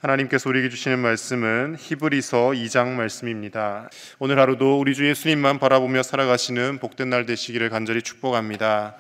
하나님께서 우리에게 주시는 말씀은 히브리서 2장 말씀입니다. 오늘 하루도 우리 주 예수님만 바라보며 살아가시는 복된 날 되시기를 간절히 축복합니다.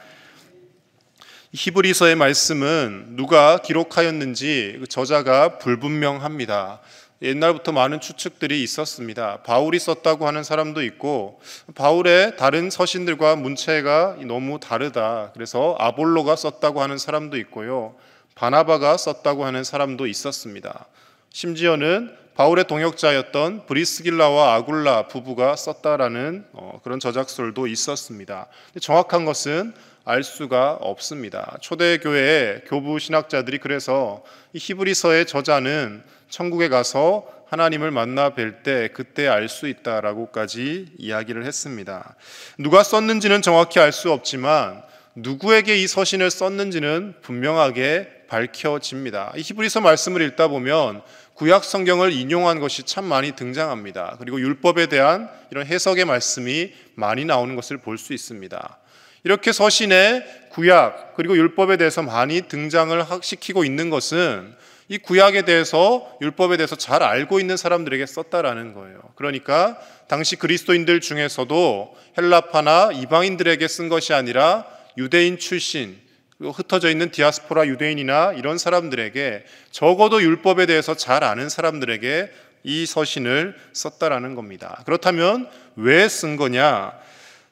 히브리서의 말씀은 누가 기록하였는지 저자가 불분명합니다. 옛날부터 많은 추측들이 있었습니다. 바울이 썼다고 하는 사람도 있고, 바울의 다른 서신들과 문체가 너무 다르다, 그래서 아볼로가 썼다고 하는 사람도 있고요, 바나바가 썼다고 하는 사람도 있었습니다. 심지어는 바울의 동역자였던 브리스길라와 아굴라 부부가 썼다라는 그런 저작설도 있었습니다. 정확한 것은 알 수가 없습니다. 초대교회의 교부 신학자들이 그래서 이 히브리서의 저자는 천국에 가서 하나님을 만나 뵐 때 그때 알 수 있다라고까지 이야기를 했습니다. 누가 썼는지는 정확히 알 수 없지만 누구에게 이 서신을 썼는지는 분명하게 밝혀집니다. 이 히브리서 말씀을 읽다 보면 구약 성경을 인용한 것이 참 많이 등장합니다. 그리고 율법에 대한 이런 해석의 말씀이 많이 나오는 것을 볼 수 있습니다. 이렇게 서신에 구약 그리고 율법에 대해서 많이 등장을 시키고 있는 것은 이 구약에 대해서, 율법에 대해서 잘 알고 있는 사람들에게 썼다라는 거예요. 그러니까 당시 그리스도인들 중에서도 헬라파나 이방인들에게 쓴 것이 아니라 유대인 출신, 흩어져 있는 디아스포라 유대인이나 이런 사람들에게, 적어도 율법에 대해서 잘 아는 사람들에게 이 서신을 썼다라는 겁니다. 그렇다면 왜 쓴 거냐?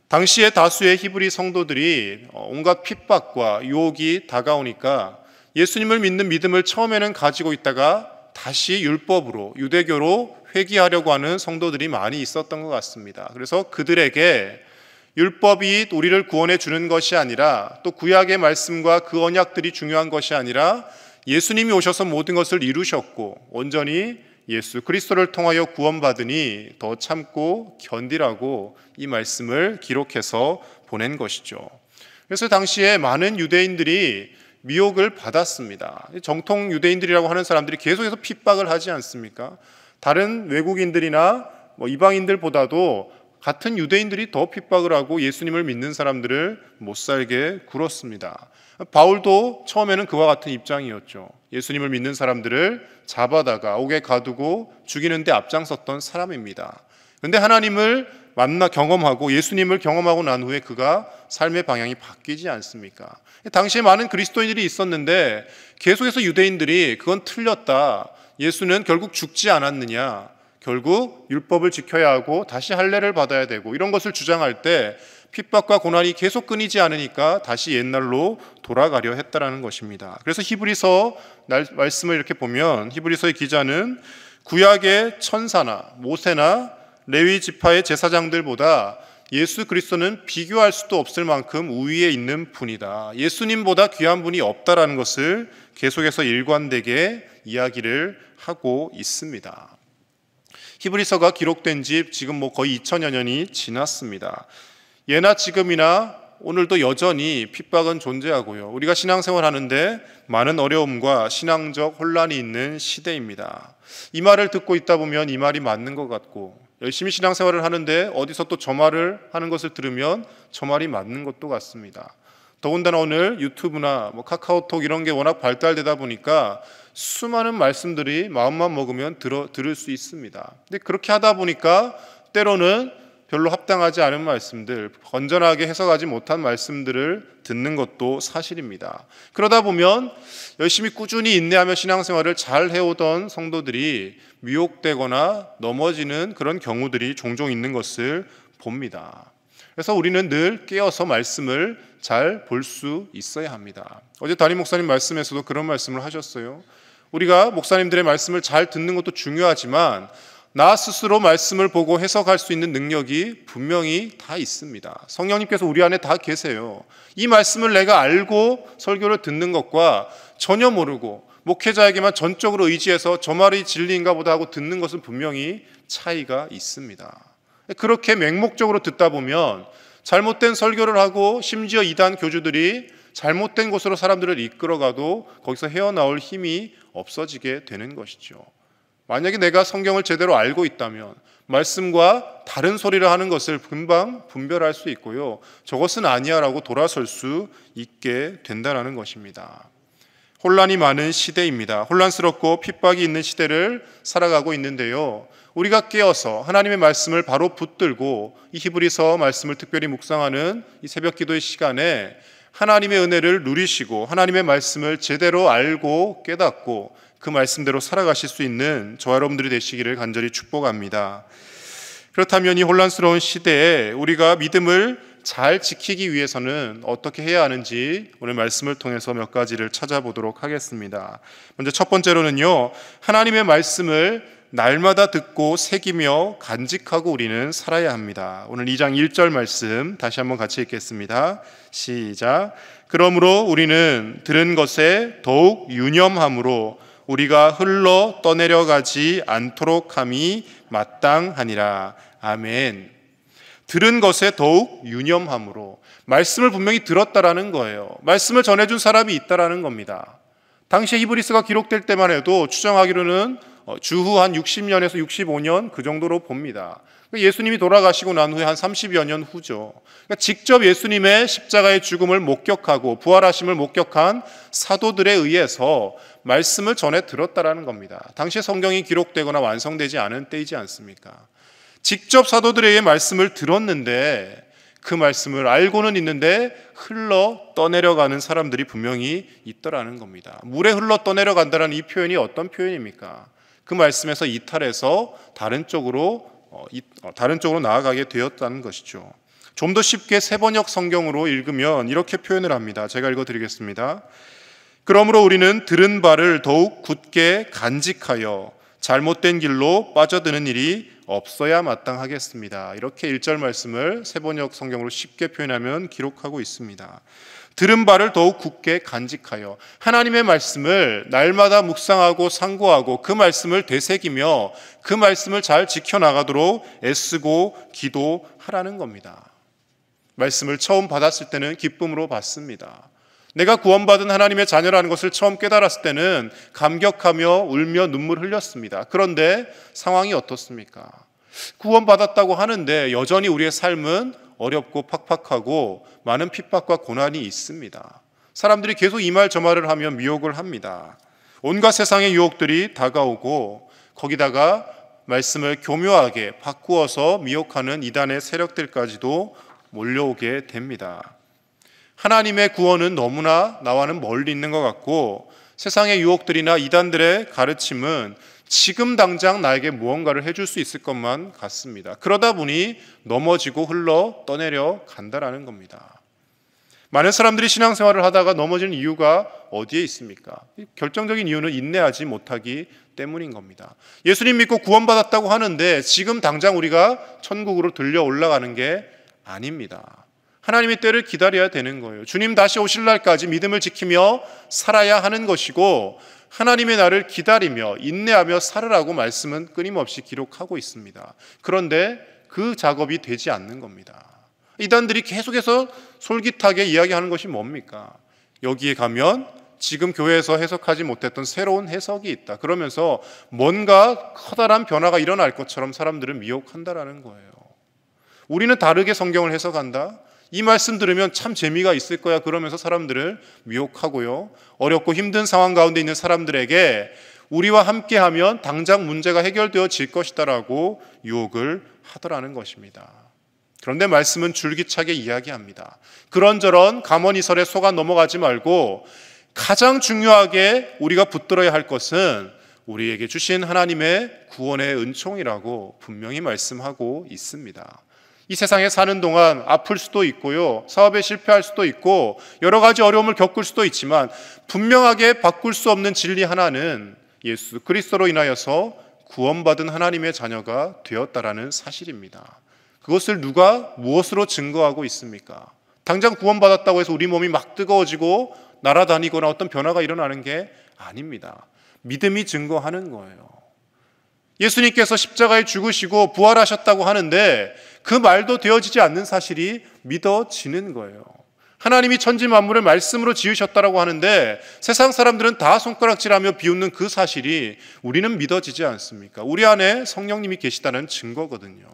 당시의 다수의 히브리 성도들이 온갖 핍박과 유혹이 다가오니까 예수님을 믿는 믿음을 처음에는 가지고 있다가 다시 율법으로, 유대교로 회귀하려고 하는 성도들이 많이 있었던 것 같습니다. 그래서 그들에게 율법이 우리를 구원해 주는 것이 아니라, 또 구약의 말씀과 그 언약들이 중요한 것이 아니라 예수님이 오셔서 모든 것을 이루셨고 온전히 예수 그리스도를 통하여 구원받으니 더 참고 견디라고 이 말씀을 기록해서 보낸 것이죠. 그래서 당시에 많은 유대인들이 미혹을 받았습니다. 정통 유대인들이라고 하는 사람들이 계속해서 핍박을 하지 않습니까? 다른 외국인들이나 이방인들보다도 같은 유대인들이 더 핍박을 하고 예수님을 믿는 사람들을 못 살게 굴었습니다. 바울도 처음에는 그와 같은 입장이었죠. 예수님을 믿는 사람들을 잡아다가 옥에 가두고 죽이는 데 앞장섰던 사람입니다. 그런데 하나님을 경험하고 예수님을 경험하고 난 후에 그가 삶의 방향이 바뀌지 않습니까? 당시에 많은 그리스도인들이 있었는데 계속해서 유대인들이 그건 틀렸다, 예수는 결국 죽지 않았느냐, 결국 율법을 지켜야 하고 다시 할례를 받아야 되고, 이런 것을 주장할 때 핍박과 고난이 계속 끊이지 않으니까 다시 옛날로 돌아가려 했다라는 것입니다. 그래서 히브리서 말씀을 이렇게 보면 히브리서의 기자는 구약의 천사나 모세나 레위 지파의 제사장들보다 예수 그리스도는 비교할 수도 없을 만큼 우위에 있는 분이다, 예수님보다 귀한 분이 없다라는 것을 계속해서 일관되게 이야기를 하고 있습니다. 히브리서가 기록된 지 지금 거의 2000여 년이 지났습니다. 예나 지금이나 오늘도 여전히 핍박은 존재하고요, 우리가 신앙생활 하는데 많은 어려움과 신앙적 혼란이 있는 시대입니다. 이 말을 듣고 있다 보면 이 말이 맞는 것 같고, 열심히 신앙생활을 하는데 어디서 또 저 말을 하는 것을 들으면 저 말이 맞는 것도 같습니다. 더군다나 오늘 유튜브나 카카오톡 이런 게 워낙 발달되다 보니까 수많은 말씀들이 마음만 먹으면 들을 수 있습니다. 근데 그렇게 하다 보니까 때로는 별로 합당하지 않은 말씀들, 건전하게 해석하지 못한 말씀들을 듣는 것도 사실입니다. 그러다 보면 열심히 꾸준히 인내하며 신앙생활을 잘 해오던 성도들이 미혹되거나 넘어지는 그런 경우들이 종종 있는 것을 봅니다. 그래서 우리는 늘 깨어서 말씀을 잘 볼 수 있어야 합니다. 어제 담임 목사님 말씀에서도 그런 말씀을 하셨어요. 우리가 목사님들의 말씀을 잘 듣는 것도 중요하지만 나 스스로 말씀을 보고 해석할 수 있는 능력이 분명히 다 있습니다. 성령님께서 우리 안에 다 계세요. 이 말씀을 내가 알고 설교를 듣는 것과 전혀 모르고 목회자에게만 전적으로 의지해서 저 말이 진리인가 보다 하고 듣는 것은 분명히 차이가 있습니다. 그렇게 맹목적으로 듣다 보면 잘못된 설교를 하고, 심지어 이단 교주들이 잘못된 곳으로 사람들을 이끌어가도 거기서 헤어나올 힘이 없어지게 되는 것이죠. 만약에 내가 성경을 제대로 알고 있다면 말씀과 다른 소리를 하는 것을 금방 분별할 수 있고요, 저것은 아니야 라고 돌아설 수 있게 된다는 것입니다. 혼란이 많은 시대입니다. 혼란스럽고 핍박이 있는 시대를 살아가고 있는데요. 우리가 깨어서 하나님의 말씀을 바로 붙들고 이 히브리서 말씀을 특별히 묵상하는 이 새벽 기도의 시간에 하나님의 은혜를 누리시고 하나님의 말씀을 제대로 알고 깨닫고 그 말씀대로 살아가실 수 있는 저와 여러분들이 되시기를 간절히 축복합니다. 그렇다면 이 혼란스러운 시대에 우리가 믿음을 잘 지키기 위해서는 어떻게 해야 하는지 오늘 말씀을 통해서 몇 가지를 찾아보도록 하겠습니다. 먼저 첫 번째로는요, 하나님의 말씀을 날마다 듣고 새기며 간직하고 우리는 살아야 합니다. 오늘 2장 1절 말씀 다시 한번 같이 읽겠습니다. 시작. 그러므로 우리는 들은 것에 더욱 유념함으로 우리가 흘러 떠내려가지 않도록 함이 마땅하니라. 아멘. 들은 것에 더욱 유념함으로, 말씀을 분명히 들었다라는 거예요. 말씀을 전해준 사람이 있다라는 겁니다. 당시 히브리서가 기록될 때만 해도 추정하기로는 주후 한 60년에서 65년 그 정도로 봅니다. 예수님이 돌아가시고 난 후에 한 30여 년 후죠. 그러니까 직접 예수님의 십자가의 죽음을 목격하고 부활하심을 목격한 사도들에 의해서 말씀을 전해 들었다라는 겁니다. 당시에 성경이 기록되거나 완성되지 않은 때이지 않습니까? 직접 사도들에게 말씀을 들었는데 그 말씀을 알고는 있는데 흘러 떠내려가는 사람들이 분명히 있더라는 겁니다. 물에 흘러 떠내려간다는 이 표현이 어떤 표현입니까? 그 말씀에서 이탈해서 다른 쪽으로 나아가게 되었다는 것이죠. 좀 더 쉽게 세번역 성경으로 읽으면 이렇게 표현을 합니다. 제가 읽어드리겠습니다. 그러므로 우리는 들은 바를 더욱 굳게 간직하여 잘못된 길로 빠져드는 일이 없어야 마땅하겠습니다. 이렇게 1절 말씀을 세번역 성경으로 쉽게 표현하면 기록하고 있습니다. 들은 바를 더욱 굳게 간직하여, 하나님의 말씀을 날마다 묵상하고 상고하고 그 말씀을 되새기며 그 말씀을 잘 지켜나가도록 애쓰고 기도하라는 겁니다. 말씀을 처음 받았을 때는 기쁨으로 받습니다. 내가 구원받은 하나님의 자녀라는 것을 처음 깨달았을 때는 감격하며 울며 눈물 흘렸습니다. 그런데 상황이 어떻습니까? 구원받았다고 하는데 여전히 우리의 삶은 어렵고 팍팍하고 많은 핍박과 고난이 있습니다. 사람들이 계속 이 말 저 말을 하며 미혹을 합니다. 온갖 세상의 유혹들이 다가오고 거기다가 말씀을 교묘하게 바꾸어서 미혹하는 이단의 세력들까지도 몰려오게 됩니다. 하나님의 구원은 너무나 나와는 멀리 있는 것 같고 세상의 유혹들이나 이단들의 가르침은 지금 당장 나에게 무언가를 해줄 수 있을 것만 같습니다. 그러다 보니 넘어지고 흘러 떠내려 간다라는 겁니다. 많은 사람들이 신앙생활을 하다가 넘어지는 이유가 어디에 있습니까? 결정적인 이유는 인내하지 못하기 때문인 겁니다. 예수님 믿고 구원받았다고 하는데 지금 당장 우리가 천국으로 들려 올라가는 게 아닙니다. 하나님의 때를 기다려야 되는 거예요. 주님 다시 오실 날까지 믿음을 지키며 살아야 하는 것이고 하나님의 날을 기다리며 인내하며 살으라고 말씀은 끊임없이 기록하고 있습니다. 그런데 그 작업이 되지 않는 겁니다. 이단들이 계속해서 솔깃하게 이야기하는 것이 뭡니까? 여기에 가면 지금 교회에서 해석하지 못했던 새로운 해석이 있다. 그러면서 뭔가 커다란 변화가 일어날 것처럼 사람들을 미혹한다라는 거예요. 우리는 다르게 성경을 해석한다. 이 말씀 들으면 참 재미가 있을 거야 그러면서 사람들을 미혹하고요. 어렵고 힘든 상황 가운데 있는 사람들에게 우리와 함께하면 당장 문제가 해결되어질 것이다라고 유혹을 하더라는 것입니다. 그런데 말씀은 줄기차게 이야기합니다. 그런저런 감언이설에 속아 넘어가지 말고 가장 중요하게 우리가 붙들어야 할 것은 우리에게 주신 하나님의 구원의 은총이라고 분명히 말씀하고 있습니다. 이 세상에 사는 동안 아플 수도 있고요, 사업에 실패할 수도 있고 여러 가지 어려움을 겪을 수도 있지만 분명하게 바꿀 수 없는 진리 하나는 예수 그리스도로 인하여서 구원받은 하나님의 자녀가 되었다라는 사실입니다. 그것을 누가 무엇으로 증거하고 있습니까? 당장 구원받았다고 해서 우리 몸이 막 뜨거워지고 날아다니거나 어떤 변화가 일어나는 게 아닙니다. 믿음이 증거하는 거예요. 예수님께서 십자가에 죽으시고 부활하셨다고 하는데 그 말도 되어지지 않는 사실이 믿어지는 거예요. 하나님이 천지 만물을 말씀으로 지으셨다라고 하는데 세상 사람들은 다 손가락질하며 비웃는 그 사실이 우리는 믿어지지 않습니까? 우리 안에 성령님이 계시다는 증거거든요.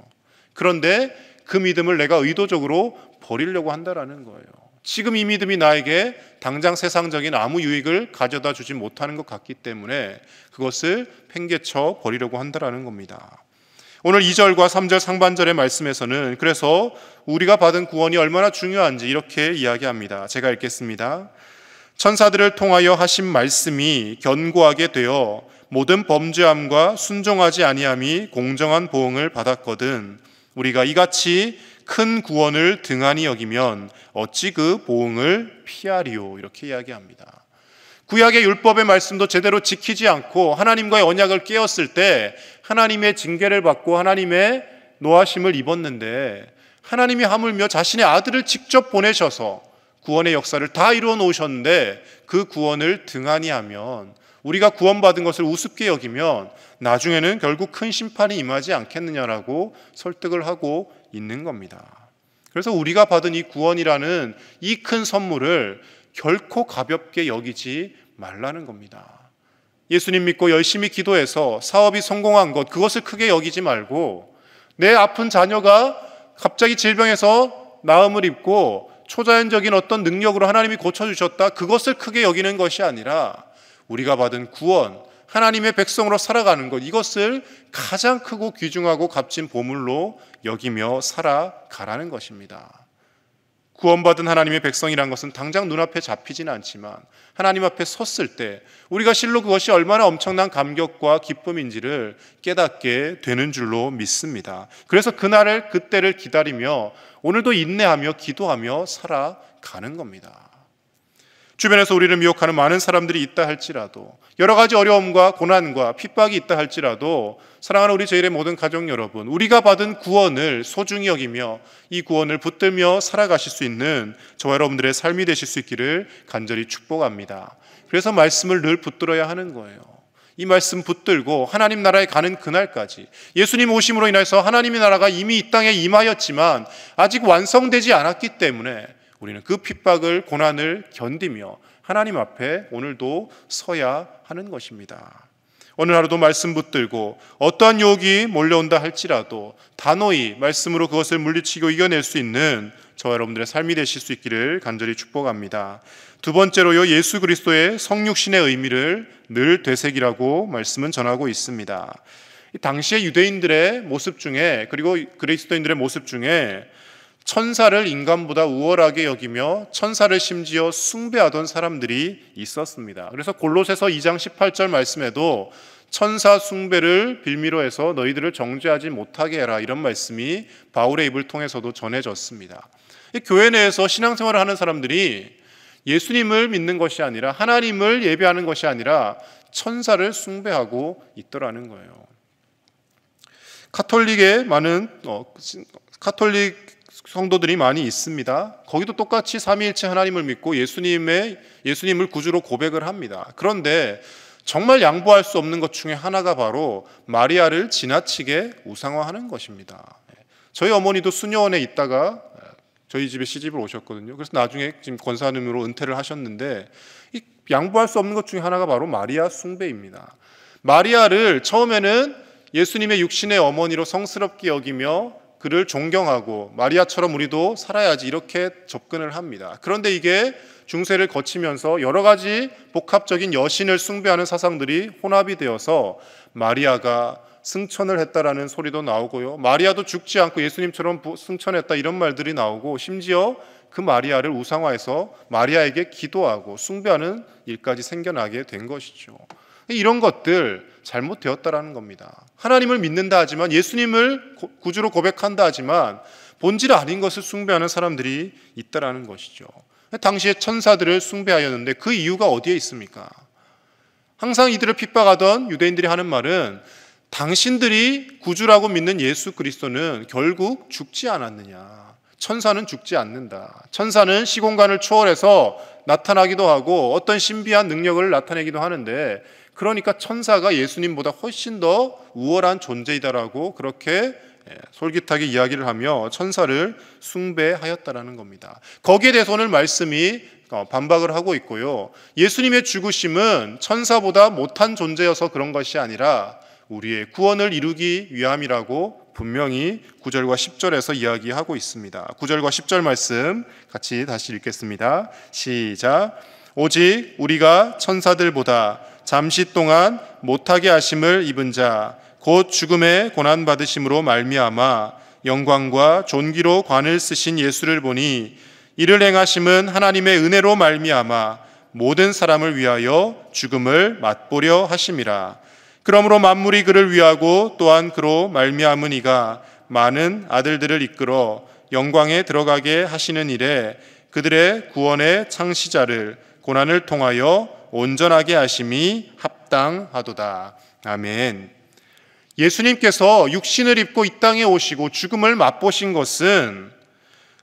그런데 그 믿음을 내가 의도적으로 버리려고 한다라는 거예요. 지금 이 믿음이 나에게 당장 세상적인 아무 유익을 가져다 주지 못하는 것 같기 때문에 그것을 팽개쳐 버리려고 한다라는 겁니다. 오늘 2절과 3절 상반절의 말씀에서는 그래서 우리가 받은 구원이 얼마나 중요한지 이렇게 이야기합니다. 제가 읽겠습니다. 천사들을 통하여 하신 말씀이 견고하게 되어 모든 범죄함과 순종하지 아니함이 공정한 보응을 받았거든 우리가 이같이 큰 구원을 등한히 여기면 어찌 그 보응을 피하리요. 이렇게 이야기합니다. 구약의 율법의 말씀도 제대로 지키지 않고 하나님과의 언약을 깨었을 때 하나님의 징계를 받고 하나님의 노하심을 입었는데 하나님이 하물며 자신의 아들을 직접 보내셔서 구원의 역사를 다 이루어 놓으셨는데 그 구원을 등한히 하면 우리가 구원받은 것을 우습게 여기면 나중에는 결국 큰 심판이 임하지 않겠느냐라고 설득을 하고 있는 겁니다. 그래서 우리가 받은 이 구원이라는 이 큰 선물을 결코 가볍게 여기지 말라는 겁니다. 예수님 믿고 열심히 기도해서 사업이 성공한 것, 그것을 크게 여기지 말고 내 아픈 자녀가 갑자기 질병에서 나음을 입고 초자연적인 어떤 능력으로 하나님이 고쳐주셨다, 그것을 크게 여기는 것이 아니라 우리가 받은 구원, 하나님의 백성으로 살아가는 것, 이것을 가장 크고 귀중하고 값진 보물로 여기며 살아가라는 것입니다. 구원받은 하나님의 백성이란 것은 당장 눈앞에 잡히지는 않지만 하나님 앞에 섰을 때 우리가 실로 그것이 얼마나 엄청난 감격과 기쁨인지를 깨닫게 되는 줄로 믿습니다. 그래서 그날을, 그때를 기다리며 오늘도 인내하며 기도하며 살아가는 겁니다. 주변에서 우리를 미혹하는 많은 사람들이 있다 할지라도, 여러 가지 어려움과 고난과 핍박이 있다 할지라도, 사랑하는 우리 제일의 모든 가족 여러분, 우리가 받은 구원을 소중히 여기며 이 구원을 붙들며 살아가실 수 있는 저와 여러분들의 삶이 되실 수 있기를 간절히 축복합니다. 그래서 말씀을 늘 붙들어야 하는 거예요. 이 말씀 붙들고 하나님 나라에 가는 그날까지, 예수님 오심으로 인해서 하나님의 나라가 이미 이 땅에 임하였지만 아직 완성되지 않았기 때문에 우리는 그 핍박을, 고난을 견디며 하나님 앞에 오늘도 서야 하는 것입니다. 오늘 하루도 말씀 붙들고 어떠한 유혹이 몰려온다 할지라도 단호히 말씀으로 그것을 물리치고 이겨낼 수 있는 저와 여러분들의 삶이 되실 수 있기를 간절히 축복합니다. 두 번째로요, 예수 그리스도의 성육신의 의미를 늘 되새기라고 말씀은 전하고 있습니다. 당시의 유대인들의 모습 중에, 그리고 그리스도인들의 모습 중에 천사를 인간보다 우월하게 여기며 천사를 심지어 숭배하던 사람들이 있었습니다. 그래서 골로새서 2장 18절 말씀에도 천사 숭배를 빌미로 해서 너희들을 정죄하지 못하게 해라, 이런 말씀이 바울의 입을 통해서도 전해졌습니다. 교회 내에서 신앙생활을 하는 사람들이 예수님을 믿는 것이 아니라, 하나님을 예배하는 것이 아니라 천사를 숭배하고 있더라는 거예요. 카톨릭 성도들이 많이 있습니다. 거기도 똑같이 삼위일체 하나님을 믿고 예수님을 구주로 고백을 합니다. 그런데 정말 양보할 수 없는 것 중에 하나가 바로 마리아를 지나치게 우상화하는 것입니다. 저희 어머니도 수녀원에 있다가 저희 집에 시집을 오셨거든요. 그래서 나중에 지금 권사님으로 은퇴를 하셨는데, 이 양보할 수 없는 것 중에 하나가 바로 마리아 숭배입니다. 마리아를 처음에는 예수님의 육신의 어머니로 성스럽게 여기며 그를 존경하고 마리아처럼 우리도 살아야지, 이렇게 접근을 합니다. 그런데 이게 중세를 거치면서 여러 가지 복합적인 여신을 숭배하는 사상들이 혼합이 되어서 마리아가 승천을 했다라는 소리도 나오고요, 마리아도 죽지 않고 예수님처럼 승천했다, 이런 말들이 나오고, 심지어 그 마리아를 우상화해서 마리아에게 기도하고 숭배하는 일까지 생겨나게 된 것이죠. 이런 것들 잘못되었다라는 겁니다. 하나님을 믿는다 하지만, 예수님을 구주로 고백한다 하지만 본질 아닌 것을 숭배하는 사람들이 있다라는 것이죠. 당시에 천사들을 숭배하였는데 그 이유가 어디에 있습니까? 항상 이들을 핍박하던 유대인들이 하는 말은, 당신들이 구주라고 믿는 예수 그리스도는 결국 죽지 않았느냐, 천사는 죽지 않는다, 천사는 시공간을 초월해서 나타나기도 하고 어떤 신비한 능력을 나타내기도 하는데, 그러니까 천사가 예수님보다 훨씬 더 우월한 존재이다라고 그렇게 솔깃하게 이야기를 하며 천사를 숭배하였다라는 겁니다. 거기에 대해서 오늘 말씀이 반박을 하고 있고요, 예수님의 죽으심은 천사보다 못한 존재여서 그런 것이 아니라 우리의 구원을 이루기 위함이라고 분명히 9절과 10절에서 이야기하고 있습니다. 9절과 10절 말씀 같이 다시 읽겠습니다. 시작. 오직 우리가 천사들보다 잠시 동안 못하게 하심을 입은 자 곧 죽음의 고난 받으심으로 말미암아 영광과 존귀로 관을 쓰신 예수를 보니 이를 행하심은 하나님의 은혜로 말미암아 모든 사람을 위하여 죽음을 맛보려 하심이라. 그러므로 만물이 그를 위하고 또한 그로 말미암으니가 많은 아들들을 이끌어 영광에 들어가게 하시는 일에 그들의 구원의 창시자를 고난을 통하여 온전하게 하심이 합당하도다. 아멘. 예수님께서 육신을 입고 이 땅에 오시고 죽음을 맛보신 것은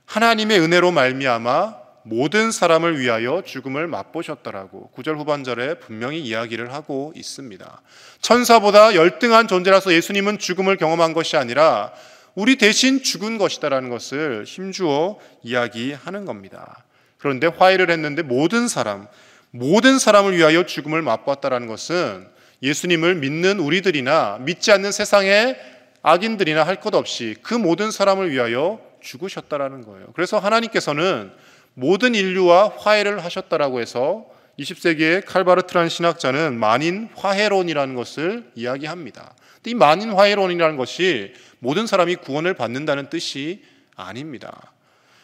하나님의 은혜로 말미암아 모든 사람을 위하여 죽음을 맛보셨다라고 9절 후반절에 분명히 이야기를 하고 있습니다. 천사보다 열등한 존재라서 예수님은 죽음을 경험한 것이 아니라 우리 대신 죽은 것이다라는 것을 힘주어 이야기하는 겁니다. 그런데 화해를 했는데 모든 사람을 위하여 죽음을 맛보았다라는 것은 예수님을 믿는 우리들이나 믿지 않는 세상의 악인들이나 할 것 없이 그 모든 사람을 위하여 죽으셨다라는 거예요. 그래서 하나님께서는 모든 인류와 화해를 하셨다라고 해서 20세기의 칼바르트라는 신학자는 만인 화해론이라는 것을 이야기합니다. 이 만인 화해론이라는 것이 모든 사람이 구원을 받는다는 뜻이 아닙니다.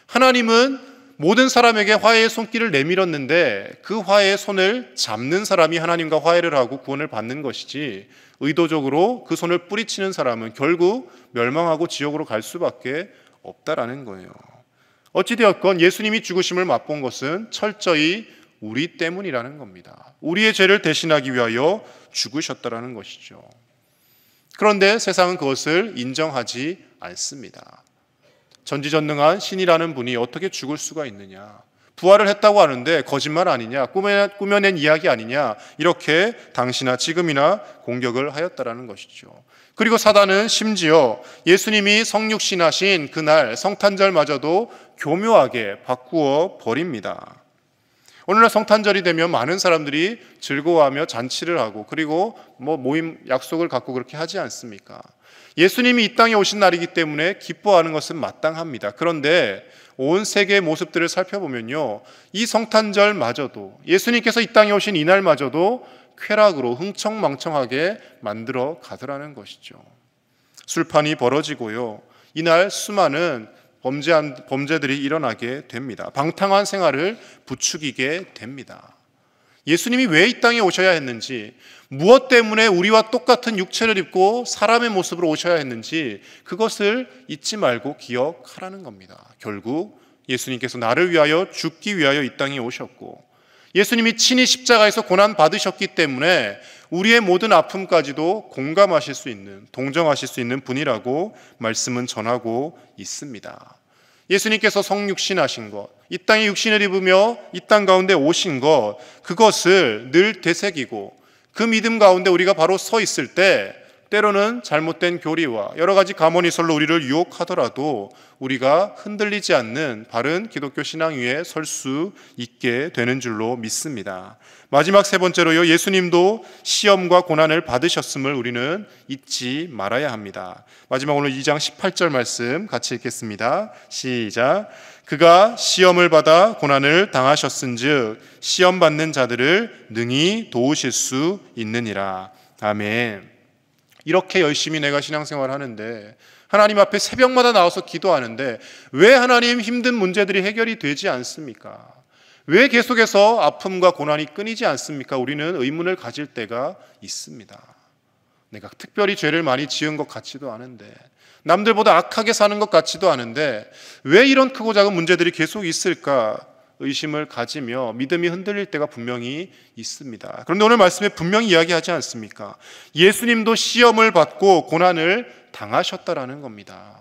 하나님은 모든 사람에게 화해의 손길을 내밀었는데 그 화해의 손을 잡는 사람이 하나님과 화해를 하고 구원을 받는 것이지 의도적으로 그 손을 뿌리치는 사람은 결국 멸망하고 지옥으로 갈 수밖에 없다라는 거예요. 어찌되었건 예수님이 죽으심을 맛본 것은 철저히 우리 때문이라는 겁니다. 우리의 죄를 대신하기 위하여 죽으셨다라는 것이죠. 그런데 세상은 그것을 인정하지 않습니다. 전지전능한 신이라는 분이 어떻게 죽을 수가 있느냐, 부활을 했다고 하는데 거짓말 아니냐, 꾸며낸 이야기 아니냐, 이렇게 당시나 지금이나 공격을 하였다라는 것이죠. 그리고 사단은 심지어 예수님이 성육신하신 그날 성탄절마저도 교묘하게 바꾸어 버립니다. 오늘날 성탄절이 되면 많은 사람들이 즐거워하며 잔치를 하고 그리고 모임 약속을 갖고 그렇게 하지 않습니까? 예수님이 이 땅에 오신 날이기 때문에 기뻐하는 것은 마땅합니다. 그런데 온 세계의 모습들을 살펴보면요, 이 성탄절마저도 예수님께서 이 땅에 오신 이날마저도 쾌락으로 흥청망청하게 만들어 가더라는 것이죠. 술판이 벌어지고요, 이날 수많은 범죄들이 일어나게 됩니다. 방탕한 생활을 부추기게 됩니다. 예수님이 왜 이 땅에 오셔야 했는지, 무엇 때문에 우리와 똑같은 육체를 입고 사람의 모습으로 오셔야 했는지 그것을 잊지 말고 기억하라는 겁니다. 결국 예수님께서 나를 위하여 죽기 위하여 이 땅에 오셨고 예수님이 친히 십자가에서 고난 받으셨기 때문에 우리의 모든 아픔까지도 공감하실 수 있는, 동정하실 수 있는 분이라고 말씀은 전하고 있습니다. 예수님께서 성육신하신 것, 이 땅에 육신을 입으며 이 땅 가운데 오신 것, 그것을 늘 되새기고 그 믿음 가운데 우리가 바로 서 있을 때 때로는 잘못된 교리와 여러 가지 가모니설로 우리를 유혹하더라도 우리가 흔들리지 않는 바른 기독교 신앙 위에 설 수 있게 되는 줄로 믿습니다. 마지막 세 번째로요, 예수님도 시험과 고난을 받으셨음을 우리는 잊지 말아야 합니다. 마지막 오늘 2장 18절 말씀 같이 읽겠습니다. 시작. 그가 시험을 받아 고난을 당하셨은즉 시험 받는 자들을 능히 도우실 수 있느니라. 아멘. 이렇게 열심히 내가 신앙생활을 하는데 하나님 앞에 새벽마다 나와서 기도하는데 왜 하나님 힘든 문제들이 해결이 되지 않습니까? 왜 계속해서 아픔과 고난이 끊이지 않습니까? 우리는 의문을 가질 때가 있습니다. 내가 특별히 죄를 많이 지은 것 같지도 않은데, 남들보다 악하게 사는 것 같지도 않은데 왜 이런 크고 작은 문제들이 계속 있을까 의심을 가지며 믿음이 흔들릴 때가 분명히 있습니다. 그런데 오늘 말씀에 분명히 이야기하지 않습니까? 예수님도 시험을 받고 고난을 당하셨다라는 겁니다.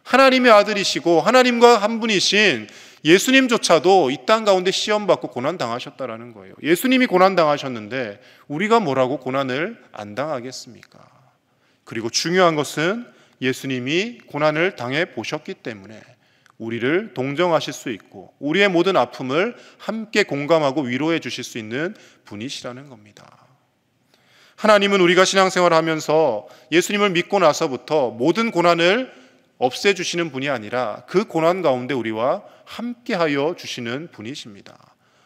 하나님의 아들이시고 하나님과 한 분이신 예수님조차도 이 땅 가운데 시험받고 고난 당하셨다라는 거예요. 예수님이 고난 당하셨는데 우리가 뭐라고 고난을 안 당하겠습니까? 그리고 중요한 것은 예수님이 고난을 당해 보셨기 때문에 우리를 동정하실 수 있고 우리의 모든 아픔을 함께 공감하고 위로해 주실 수 있는 분이시라는 겁니다. 하나님은 우리가 신앙생활을 하면서 예수님을 믿고 나서부터 모든 고난을 없애주시는 분이 아니라 그 고난 가운데 우리와 함께하여 주시는 분이십니다.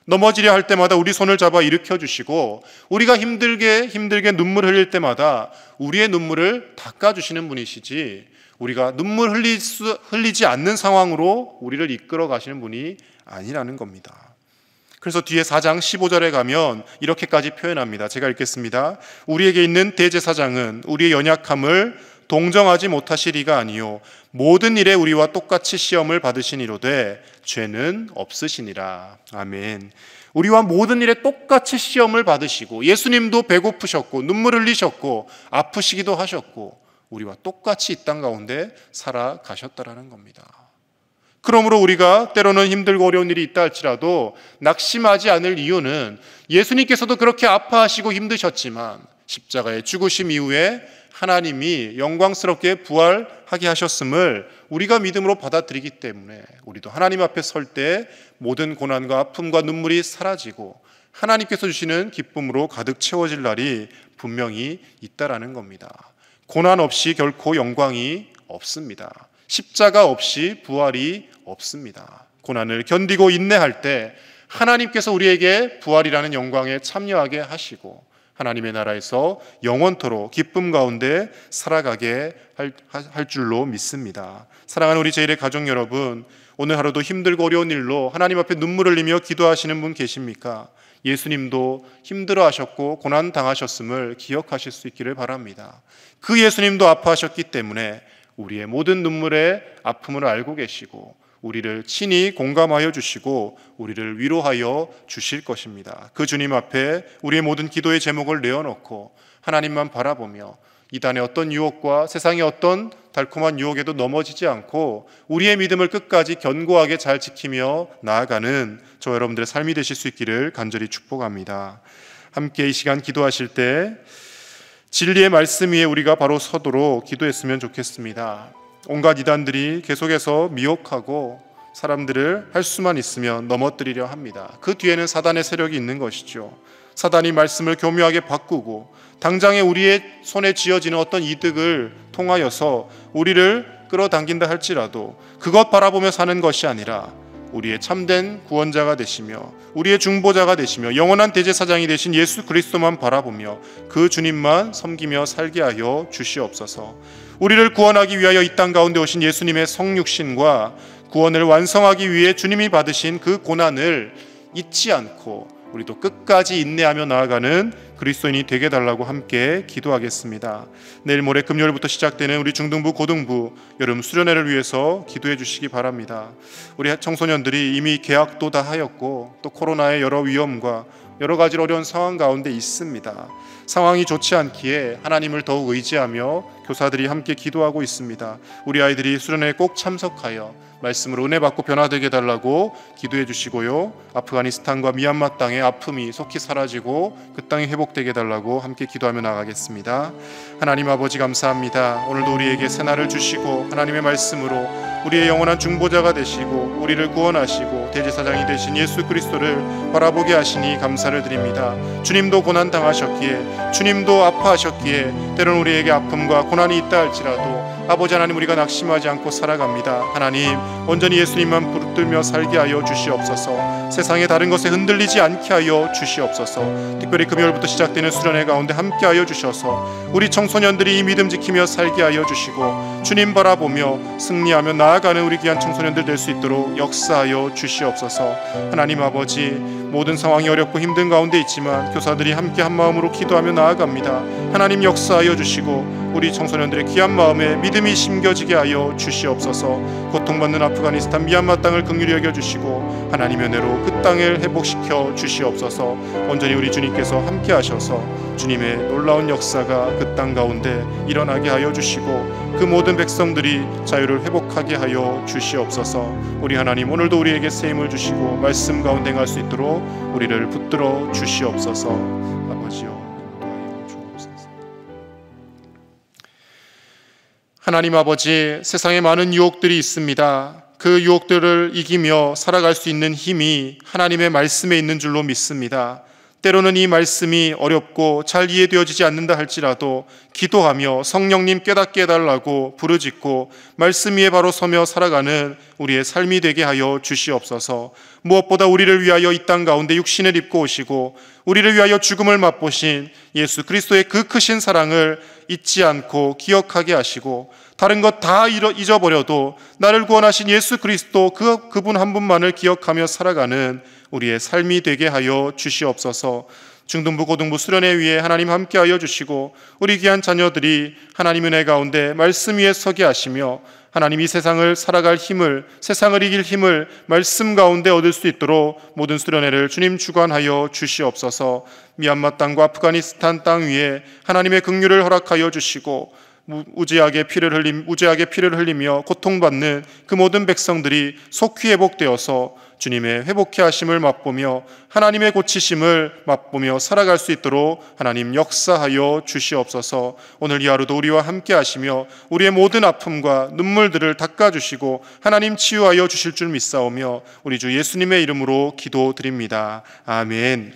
넘어지려 할 때마다 우리 손을 잡아 일으켜 주시고, 우리가 힘들게 눈물 흘릴 때마다 우리의 눈물을 닦아주시는 분이시지, 우리가 눈물 흘리지 않는 상황으로 우리를 이끌어 가시는 분이 아니라는 겁니다. 그래서 뒤에 4장 15절에 가면 이렇게까지 표현합니다. 제가 읽겠습니다. 우리에게 있는 대제사장은 우리의 연약함을 동정하지 못하시리가 아니요 모든 일에 우리와 똑같이 시험을 받으시니로되 죄는 없으시니라. 아멘. 우리와 모든 일에 똑같이 시험을 받으시고, 예수님도 배고프셨고 눈물 흘리셨고 아프시기도 하셨고 우리와 똑같이 이 땅 가운데 살아가셨다라는 겁니다. 그러므로 우리가 때로는 힘들고 어려운 일이 있다 할지라도 낙심하지 않을 이유는, 예수님께서도 그렇게 아파하시고 힘드셨지만 십자가의 죽으심 이후에 하나님이 영광스럽게 부활하게 하셨음을 우리가 믿음으로 받아들이기 때문에 우리도 하나님 앞에 설 때 모든 고난과 아픔과 눈물이 사라지고 하나님께서 주시는 기쁨으로 가득 채워질 날이 분명히 있다라는 겁니다. 고난 없이 결코 영광이 없습니다. 십자가 없이 부활이 없습니다. 고난을 견디고 인내할 때 하나님께서 우리에게 부활이라는 영광에 참여하게 하시고 하나님의 나라에서 영원토록 기쁨 가운데 살아가게 할 줄로 믿습니다. 사랑하는 우리 제1의 가족 여러분, 오늘 하루도 힘들고 어려운 일로 하나님 앞에 눈물 흘리며 기도하시는 분 계십니까? 예수님도 힘들어하셨고 고난 당하셨음을 기억하실 수 있기를 바랍니다. 그 예수님도 아파하셨기 때문에 우리의 모든 눈물의 아픔을 알고 계시고 우리를 친히 공감하여 주시고 우리를 위로하여 주실 것입니다. 그 주님 앞에 우리의 모든 기도의 제목을 내어놓고 하나님만 바라보며 이단의 어떤 유혹과 세상의 어떤 달콤한 유혹에도 넘어지지 않고 우리의 믿음을 끝까지 견고하게 잘 지키며 나아가는 저 여러분들의 삶이 되실 수 있기를 간절히 축복합니다. 함께 이 시간 기도하실 때 진리의 말씀 위에 우리가 바로 서도록 기도했으면 좋겠습니다. 온갖 이단들이 계속해서 미혹하고 사람들을 할 수만 있으면 넘어뜨리려 합니다. 그 뒤에는 사단의 세력이 있는 것이죠. 사단이 말씀을 교묘하게 바꾸고 당장에 우리의 손에 쥐어지는 어떤 이득을 통하여서 우리를 끌어당긴다 할지라도 그것 바라보며 사는 것이 아니라 우리의 참된 구원자가 되시며 우리의 중보자가 되시며 영원한 대제사장이 되신 예수 그리스도만 바라보며 그 주님만 섬기며 살게 하여 주시옵소서. 우리를 구원하기 위하여 이 땅 가운데 오신 예수님의 성육신과 구원을 완성하기 위해 주님이 받으신 그 고난을 잊지 않고 우리도 끝까지 인내하며 나아가는 그리스도인이 되게 달라고 함께 기도하겠습니다. 내일 모레 금요일부터 시작되는 우리 중등부 고등부 여름 수련회를 위해서 기도해 주시기 바랍니다. 우리 청소년들이 이미 개학도 다 하였고 또 코로나의 여러 위험과 여러 가지 어려운 상황 가운데 있습니다. 상황이 좋지 않기에 하나님을 더욱 의지하며 교사들이 함께 기도하고 있습니다. 우리 아이들이 수련회에 꼭 참석하여 말씀으로 은혜 받고 변화되게 달라고 기도해 주시고요. 아프가니스탄과 미얀마 땅의 아픔이 속히 사라지고 그 땅이 회복되게 달라고 함께 기도하며 나가겠습니다. 하나님 아버지 감사합니다. 오늘도 우리에게 새날을 주시고 하나님의 말씀으로 우리의 영원한 중보자가 되시고 우리를 구원하시고 대제사장이 되신 예수 그리스도를 바라보게 하시니 감사를 드립니다. 주님도 고난 당하셨기에 주님도 아파하셨기에 때로는 우리에게 아픔과 고난이 있다 할지라도 아버지 하나님 우리가 낙심하지 않고 살아갑니다. 하나님 온전히 예수님만 붙들며 살게 하여 주시옵소서. 세상의 다른 것에 흔들리지 않게 하여 주시옵소서. 특별히 금요일부터 시작되는 수련회 가운데 함께 하여 주셔서 우리 청소년들이 이 믿음 지키며 살게 하여 주시고 주님 바라보며 승리하며 나아가는 우리 귀한 청소년들 될 수 있도록 역사하여 주시옵소서. 하나님 아버지 모든 상황이 어렵고 힘든 가운데 있지만 교사들이 함께 한 마음으로 기도하며 나아갑니다. 하나님 역사하여 주시고 우리 청소년들의 귀한 마음에 믿음이 심겨지게 하여 주시옵소서. 고통받는 아프가니스탄 미얀마 땅을 긍휼히 여겨주시고 하나님의 은혜로 그 땅을 회복시켜 주시옵소서. 온전히 우리 주님께서 함께 하셔서 주님의 놀라운 역사가 그 땅 가운데 일어나게 하여 주시고 그 모든 백성들이 자유를 회복하게 하여 주시옵소서. 우리 하나님 오늘도 우리에게 새 힘을 주시고 말씀 가운데 갈 수 있도록 우리를 붙들어 주시옵소서. 아버지여 인도하여 주옵소서. 하나님 아버지, 세상에 많은 유혹들이 있습니다. 그 유혹들을 이기며 살아갈 수 있는 힘이 하나님의 말씀에 있는 줄로 믿습니다. 때로는 이 말씀이 어렵고 잘 이해되어지지 않는다 할지라도 기도하며 성령님 깨닫게 해달라고 부르짖고 말씀 위에 바로 서며 살아가는 우리의 삶이 되게 하여 주시옵소서. 무엇보다 우리를 위하여 이 땅 가운데 육신을 입고 오시고 우리를 위하여 죽음을 맛보신 예수 그리스도의 그 크신 사랑을 잊지 않고 기억하게 하시고 다른 것 다 잊어버려도 나를 구원하신 예수 그리스도 그분 한 분만을 기억하며 살아가는 우리의 삶이 되게 하여 주시옵소서. 중등부 고등부 수련회 위에 하나님 함께하여 주시고 우리 귀한 자녀들이 하나님 은혜 가운데 말씀 위에 서게 하시며 하나님 이 세상을 살아갈 힘을, 세상을 이길 힘을 말씀 가운데 얻을 수 있도록 모든 수련회를 주님 주관하여 주시옵소서. 미얀마 땅과 아프가니스탄 땅 위에 하나님의 긍휼을 허락하여 주시고 무지하게 피를 흘리며 고통받는 그 모든 백성들이 속히 회복되어서 주님의 회복케 하심을 맛보며 하나님의 고치심을 맛보며 살아갈 수 있도록 하나님 역사하여 주시옵소서. 오늘 이 하루도 우리와 함께 하시며 우리의 모든 아픔과 눈물들을 닦아주시고 하나님 치유하여 주실 줄 믿사오며 우리 주 예수님의 이름으로 기도드립니다. 아멘.